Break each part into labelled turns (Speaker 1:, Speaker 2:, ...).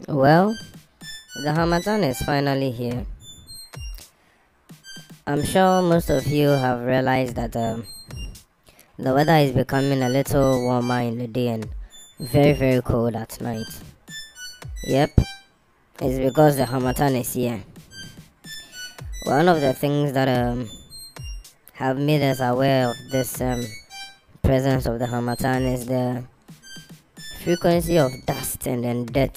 Speaker 1: Well, the Harmattan is finally here. I'm sure most of you have realized that the weather is becoming a little warmer in the day and very, very cold at night. Yep, it's because the Harmattan is here. One of the things that have made us aware of this presence of the Harmattan is the frequency of dust and then dirt,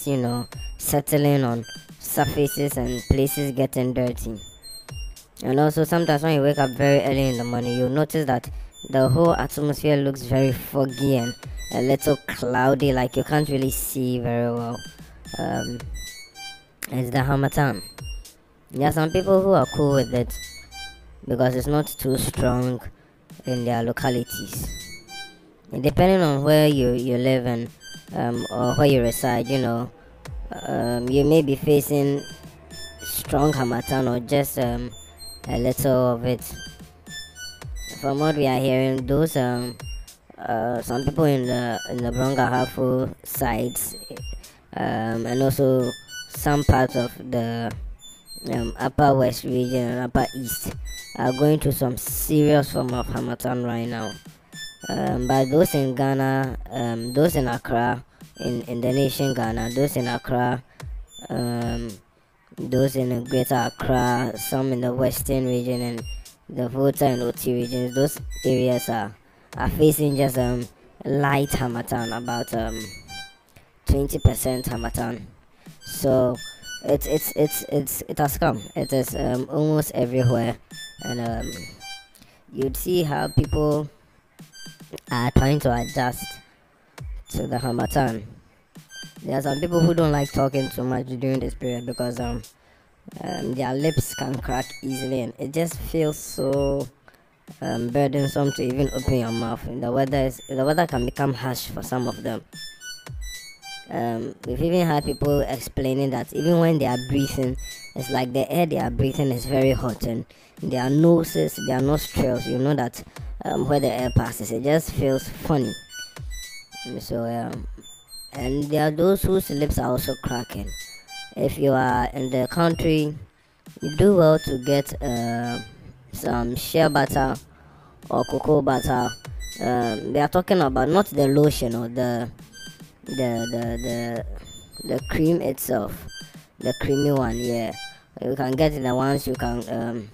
Speaker 1: settling on surfaces and places getting dirty. And also, sometimes when you wake up very early in the morning, you'll notice that the whole atmosphere looks very foggy and a little cloudy, like you can't really see very well. Um, it's the Harmattan. There are some people who are cool with it because it's not too strong in their localities. And depending on where you live and or where you reside, you may be facing strong Harmattan or just a little of it. From what we are hearing, those some people in the Bronga Hafu sides, and also some parts of the upper west region and upper east are going through some serious form of Harmattan right now. But those in Ghana, those in Accra, in the nation Ghana, those in Accra, um, those in Greater Accra, some in the western region and the Volta and Oti regions, those areas are facing just light Harmattan, about 20% Harmattan. So it has come. It is almost everywhere, and you'd see how people are trying to adjust to the Harmattan. There are some people who don't like talking too much during this period because their lips can crack easily, and it just feels so burdensome to even open your mouth. The weather can become harsh for some of them. We've even had people explaining that even when they are breathing, it's like the air they are breathing is very hot, and their noses, their nostrils, you know that where the air passes, it just feels funny. So, and there are those whose lips are also cracking. If you are in the country, you do well to get some shea butter or cocoa butter. They are talking about not the lotion or the the cream itself, the creamy one. Yeah, you can get the ones you can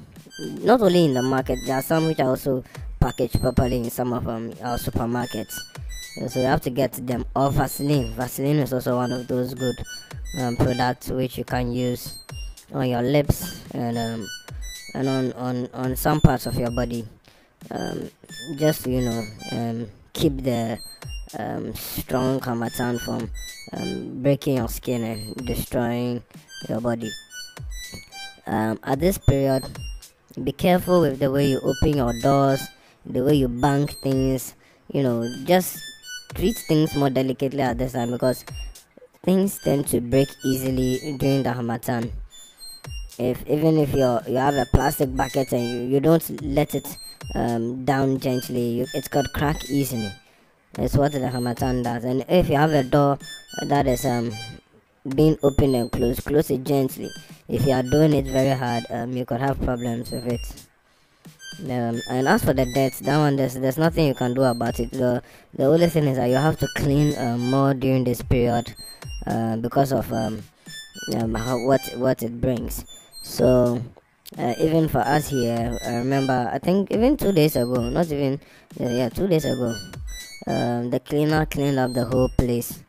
Speaker 1: not only in the market. There are some which are also packaged properly in some of our supermarkets. So you have to get them. Or Vaseline. Vaseline is also one of those good products which you can use on your lips and on some parts of your body. Um, just keep the strong Harmattan from breaking your skin and destroying your body. At this period, be careful with the way you open your doors, the way you bang things. Just treat things more delicately at this time because things tend to break easily during the Harmattan. If even if you have a plastic bucket and you don't let it down gently, it could crack easily. That's what the Harmattan does. And if you have a door that is being opened and closed, close it gently. If you are doing it very hard, you could have problems with it. And as for the debt, that one there's nothing you can do about it. The only thing is that you have to clean more during this period because of what it brings. So even for us here, I remember I think even 2 days ago, not even 2 days ago, the cleaner cleaned up the whole place.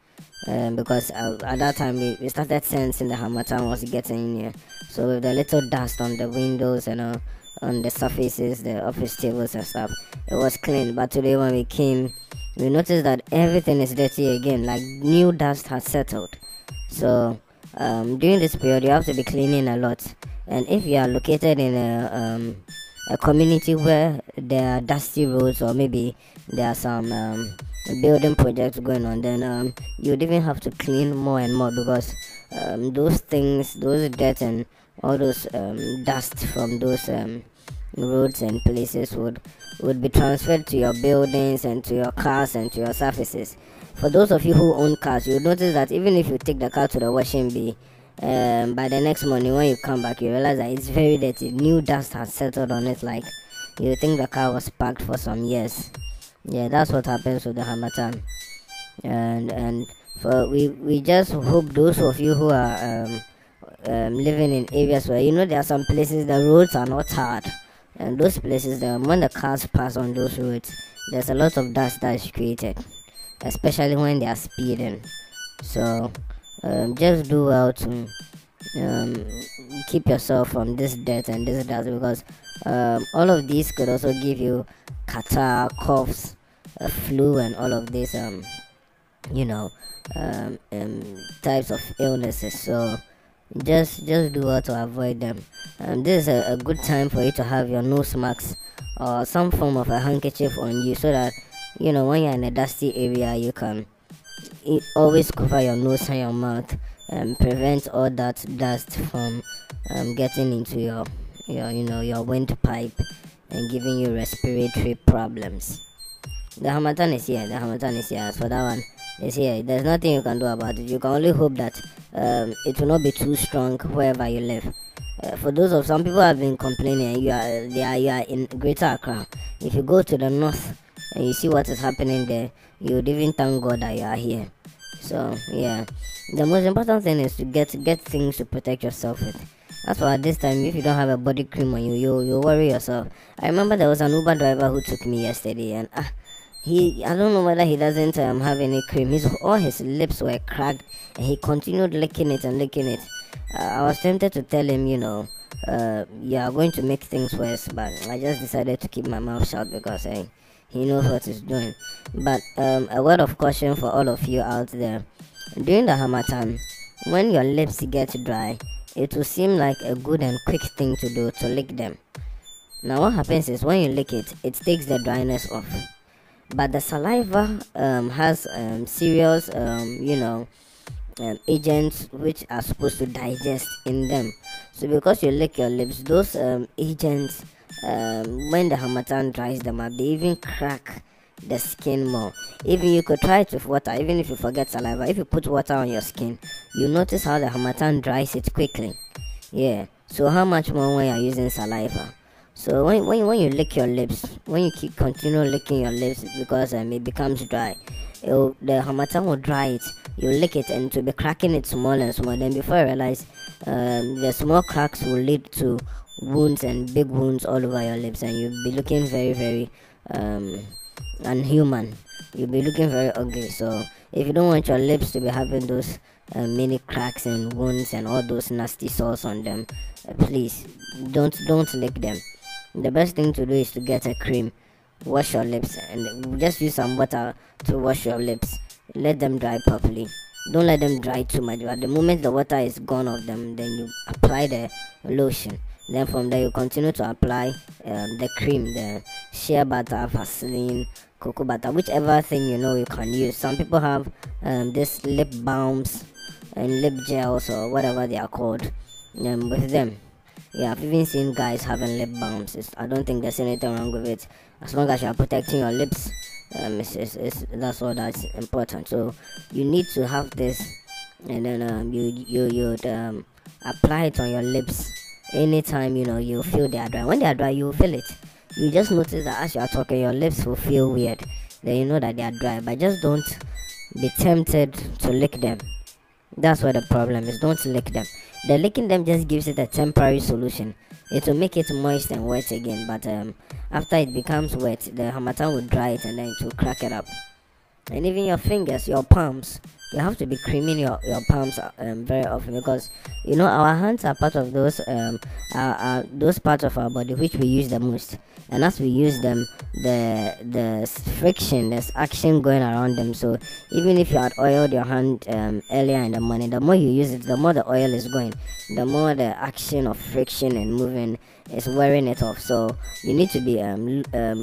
Speaker 1: Because at that time we started sensing the Harmattan was getting in here. So with the little dust on the windows and on the surfaces, the office tables and stuff, it was clean. But today when we came, we noticed that everything is dirty again, like new dust has settled. So during this period, you have to be cleaning a lot. And if you are located in a community where there are dusty roads, or maybe there are some building projects going on, then you'd even have to clean more and more because those things, those dirt and all those dust from those roads and places would be transferred to your buildings and to your cars and to your surfaces, For those of you who own cars, you'll notice that even if you take the car to the washing bay, by the next morning when you come back, you realize that it's very dirty. New dust has settled on it, like you think the car was parked for some years. Yeah, that's what happens with the Harmattan. And for we just hope those of you who are living in areas where there are some places the roads are not hard, and those places, when the cars pass on those roads, there's a lot of dust that is created, especially when they are speeding. So just do well to um, keep yourself from this dirt and this dust, because all of these could also give you catarrh, coughs, flu, and all of these you know types of illnesses. So just do well to avoid them. This is a good time for you to have your nose mask or some form of a handkerchief on you, so that when you're in a dusty area, you can always cover your nose and your mouth and prevent all that dust from getting into your windpipe and giving you respiratory problems. The Harmattan is here. The Harmattan is here. As for that one, it's here. There's nothing you can do about it. You can only hope that it will not be too strong wherever you live. For those of some people have been complaining, you are in Greater Accra. If you go to the north and you see what is happening there, you would even thank God that you are here. So yeah, the most important thing is to get things to protect yourself with. As for at this time, if you don't have a body cream on you worry yourself. I remember there was an Uber driver who took me yesterday, and I don't know whether he doesn't have any cream. All his lips were cracked, and he continued licking it and licking it. I was tempted to tell him, you are going to make things worse, but I just decided to keep my mouth shut because he knows what he's doing. But a word of caution for all of you out there: during the Harmattan, when your lips get dry, it will seem like a good and quick thing to do to lick them. Now, what happens is when you lick it, it takes the dryness off. But the saliva has serious, agents which are supposed to digest in them. So because you lick your lips, those agents, when the Harmattan dries them up, they even crack the skin more. Even you could try it with water. Even if you forget saliva, if you put water on your skin, you notice how the Harmattan dries it quickly. Yeah. So how much more when you're using saliva? So when you lick your lips, when you continue licking your lips, because it becomes dry, the Harmattan will dry it. You lick it and to be cracking it small and small. Then before you realize, the small cracks will lead to wounds and big wounds all over your lips, and you'll be looking very, very unhuman. You'll be looking very ugly. So if you don't want your lips to be having those many cracks and wounds and all those nasty sores on them, please don't lick them. The best thing to do is to get a cream, wash your lips, and just use some water to wash your lips. Let them dry properly. Don't let them dry too much. At the moment the water is gone off them, then you apply the lotion. Then from there you continue to apply the cream, the shea butter, Vaseline, cocoa butter, whichever thing you can use. Some people have this lip balms and lip gels or whatever they are called with them. Yeah, I've even seen guys having lip balms. I don't think there's anything wrong with it, as long as you are protecting your lips. That's all that's important. So you need to have this, and then you'd apply it on your lips anytime you feel they are dry. When they are dry, you will feel it. You just notice that as you are talking, your lips will feel weird. Then you know that they are dry. But just don't be tempted to lick them. That's where the problem is. Don't lick them. The licking them just gives it a temporary solution. It will make it moist and wet again, but after it becomes wet, the Harmattan will dry it and then it will crack it up. And even your fingers, your palms, you have to be creaming your palms very often, because our hands are part of those those parts of our body which we use the most. And as we use them, the friction, there's action going around them. So even if you had oiled your hand earlier in the morning, the more you use it, the more the oil is going, the more the action of friction and moving is wearing it off. So you need to be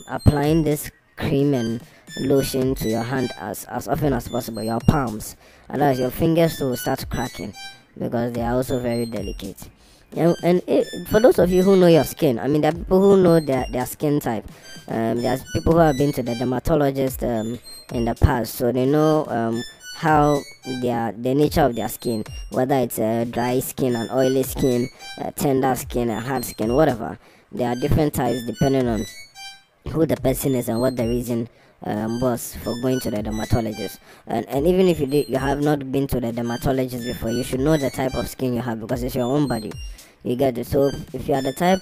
Speaker 1: applying this cream and lotion to your hand as often as possible, your palms. Otherwise your fingers will start cracking, because they are also very delicate. For those of you who know your skin, I mean, there are people who know their skin type. There's people who have been to the dermatologist in the past, so they know how the nature of their skin, whether it's a dry skin, an oily skin, a tender skin, a hard skin, whatever. There are different types depending on who the person is and what the reason was for going to the dermatologist. And even if you have not been to the dermatologist before, you should know the type of skin you have because it's your own body. You get it. So if you are the type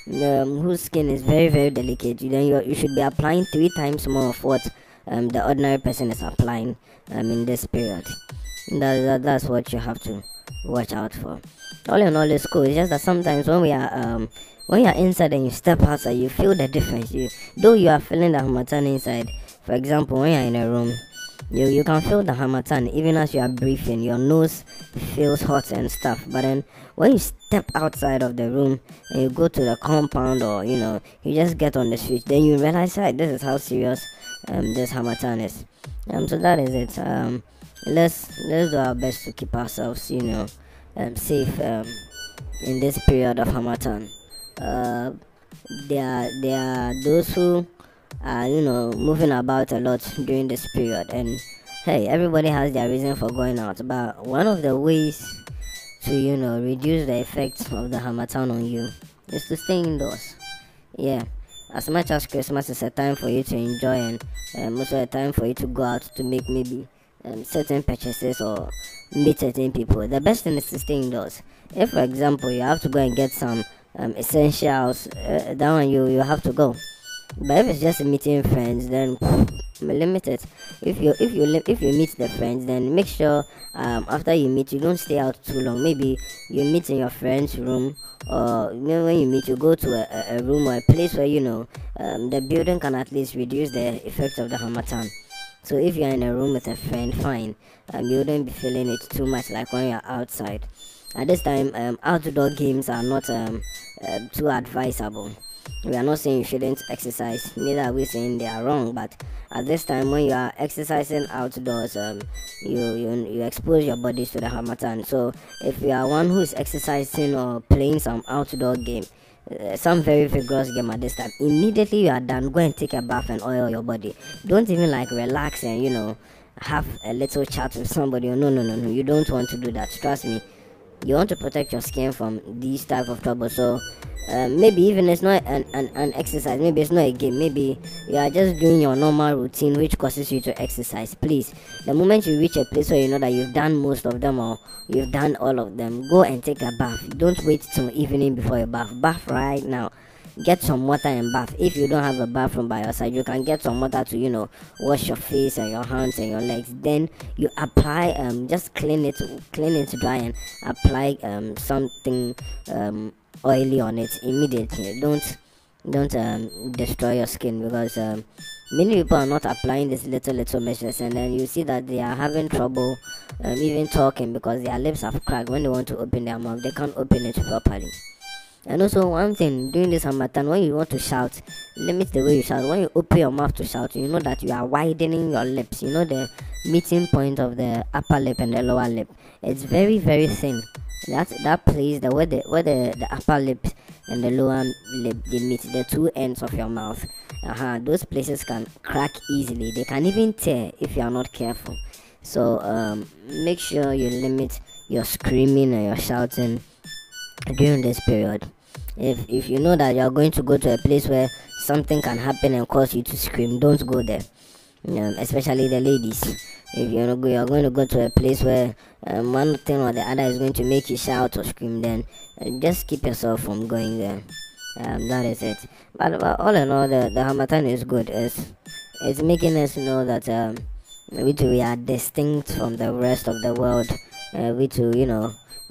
Speaker 1: whose skin is very very delicate, then you should be applying 3 times more of what the ordinary person is applying in this period. That's what you have to watch out for. All in all, it's cool. It's just that sometimes when you're inside and you step outside, you feel the difference. Though you are feeling the harmattan inside. For example, when you're in a room, you can feel the harmattan even as you are breathing. Your nose feels hot and stuff. But then when you step outside of the room and you go to the compound, or you just get on the street, then you realize, hey, this is how serious this harmattan is. So that is it. Let's do our best to keep ourselves safe in this period of harmattan. There are those who are moving about a lot during this period, and hey, everybody has their reason for going out, but one of the ways to reduce the effects of the harmattan on you is to stay indoors. Yeah, as much as Christmas is a time for you to enjoy, and also a time for you to go out to make maybe certain purchases or meet certain people, the best thing is to stay indoors. If for example you have to go and get some essentials, that one you have to go. But if it's just meeting friends, then limit it. If you meet the friends, then make sure after you meet, you don't stay out too long. Maybe you meet in your friend's room, or when you meet, you go to a room or a place where the building can at least reduce the effect of the harmattan. So if you're in a room with a friend, fine. You wouldn't be feeling it too much like when you're outside. At this time, outdoor games are not too advisable. We are not saying you shouldn't exercise, neither are we saying they are wrong, but at this time when you are exercising outdoors, you expose your bodies to the harmattan. So if you are one who is exercising or playing some outdoor game, some very vigorous game at this time, immediately you are done, go and take a bath and oil your body. Don't even relax and have a little chat with somebody. No, you don't want to do that, trust me. You want to protect your skin from these type of trouble. So maybe even it's not an exercise, maybe it's not a game, maybe you are just doing your normal routine which causes you to exercise. Please, the moment you reach a place where you know that you've done most of them or you've done all of them, go and take a bath. Don't wait till evening before you bath right now. Get some water and bath. If you don't have a bathroom by your side, you can get some water to wash your face and your hands and your legs. Then you apply just clean it dry and apply something oily on it immediately. Don't destroy your skin, because many people are not applying these little measures, and then you see that they are having trouble even talking because their lips have cracked. When they want to open their mouth, they can't open it properly. And also one thing, during this harmattan, when you want to shout, limit the way you shout. When you open your mouth to shout, you know that you are widening your lips. The meeting point of the upper lip and the lower lip, it's very very thin. That place, where the upper lip and the lower lip, they meet, the two ends of your mouth, those places can crack easily. They can even tear if you are not careful. So make sure you limit your screaming and your shouting during this period. If you know that you are going to go to a place where something can happen and cause you to scream, don't go there. Especially the ladies. If you are going to go to a place where one thing or the other is going to make you shout or scream, then just keep yourself from going there. That is it. But all in all, the harmattan is good. It's making us know that we are distinct from the rest of the world.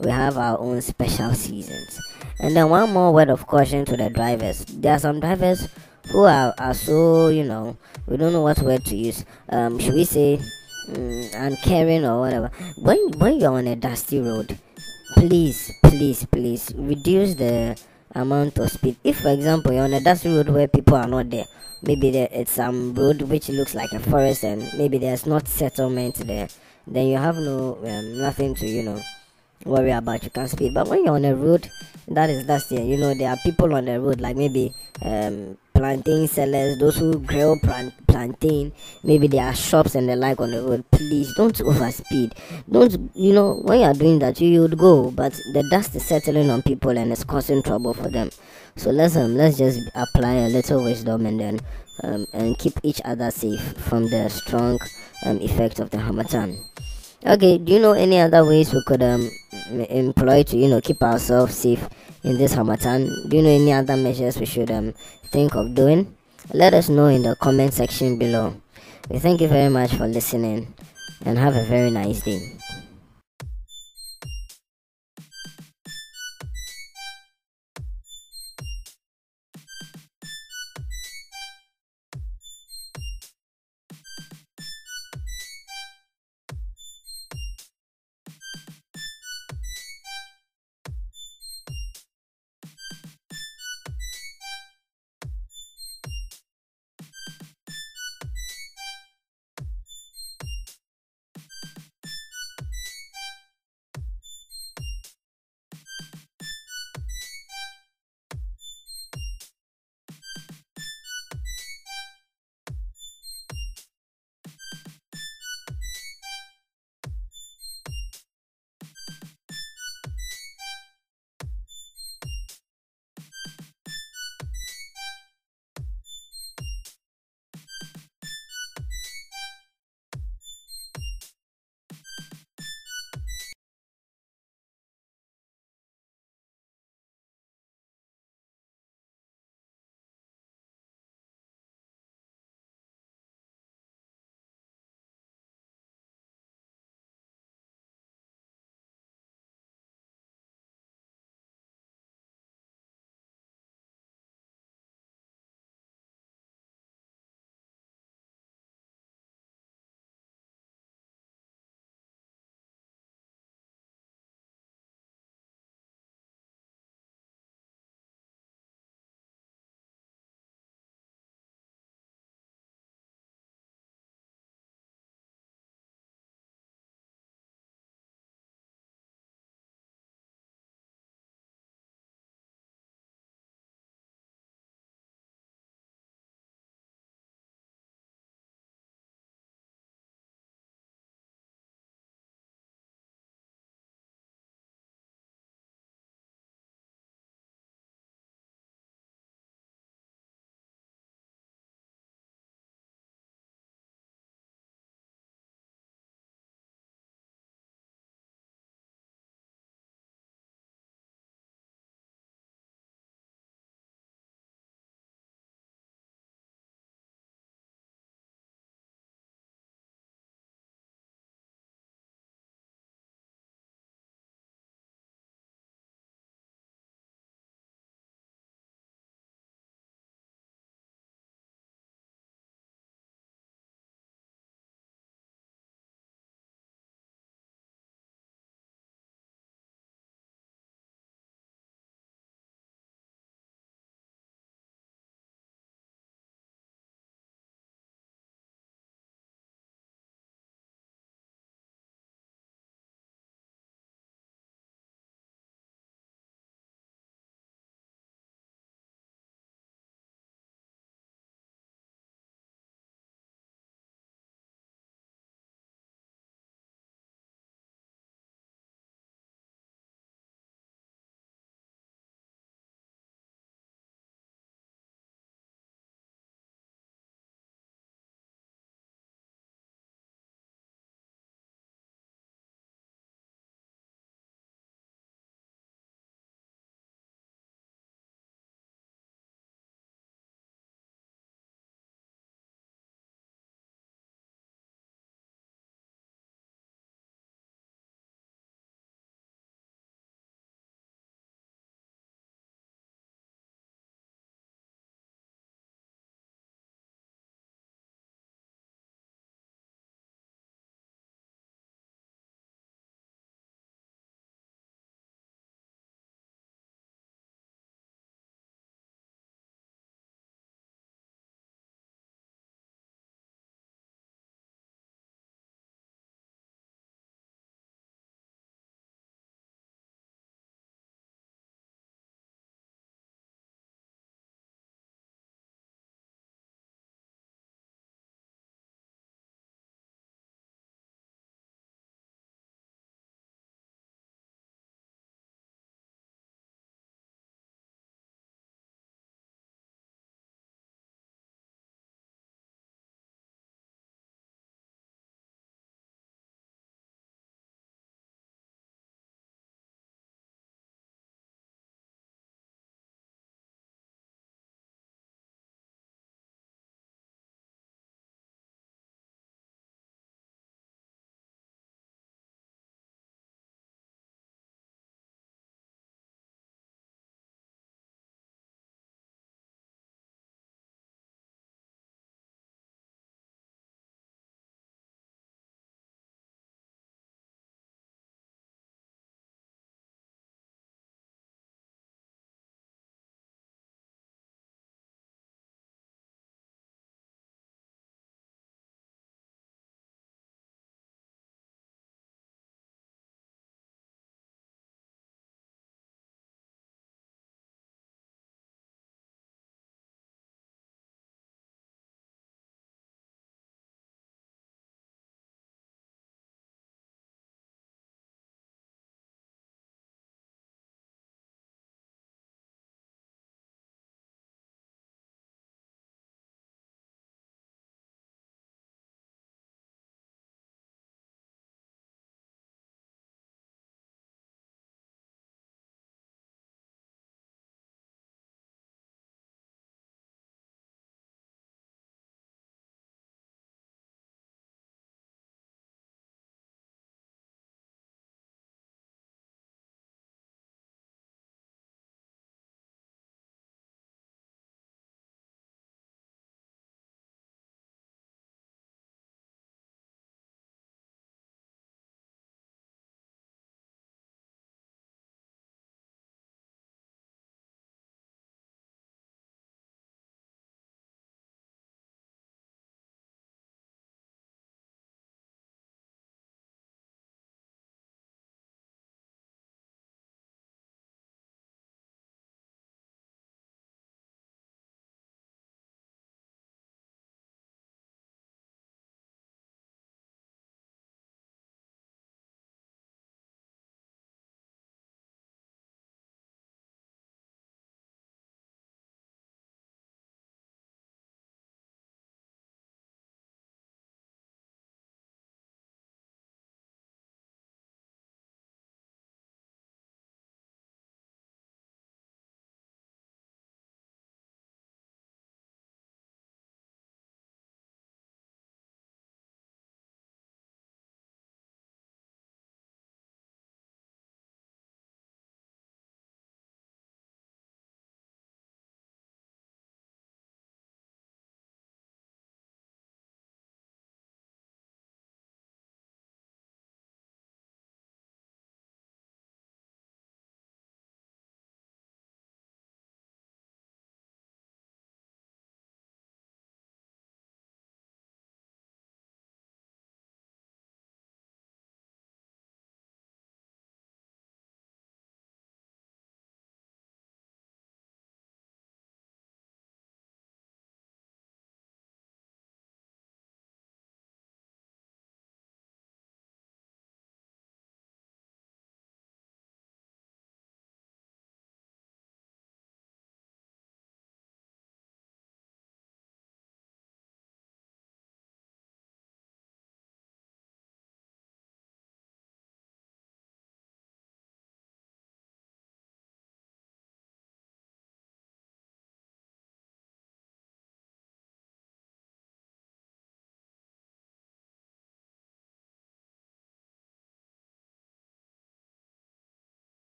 Speaker 1: We have our own special seasons. And then one more word of caution to the drivers. There are some drivers who are so we don't know what word to use. Should we say uncaring or whatever? When you're on a dusty road, please reduce the amount of speed. If for example you're on a dusty road where people are not there, maybe it's some road which looks like a forest and maybe there's not settlement there, then you have nothing to worry about you can speed. But when you're on the road, that's the, there are people on the road, like maybe plantain sellers, those who grill plantain, maybe there are shops and the like on the road. Please don't overspeed. Don't, when you're doing that, you would go, but the dust is settling on people and it's causing trouble for them. So let's just apply a little wisdom, and then and keep each other safe from the strong effect of the Harmattan. Okay, do you know any other ways we could employ to keep ourselves safe in this Harmattan? Do you know any other measures we should think of doing? Let us know in the comment section below. We thank you very much for listening, and have a very nice day.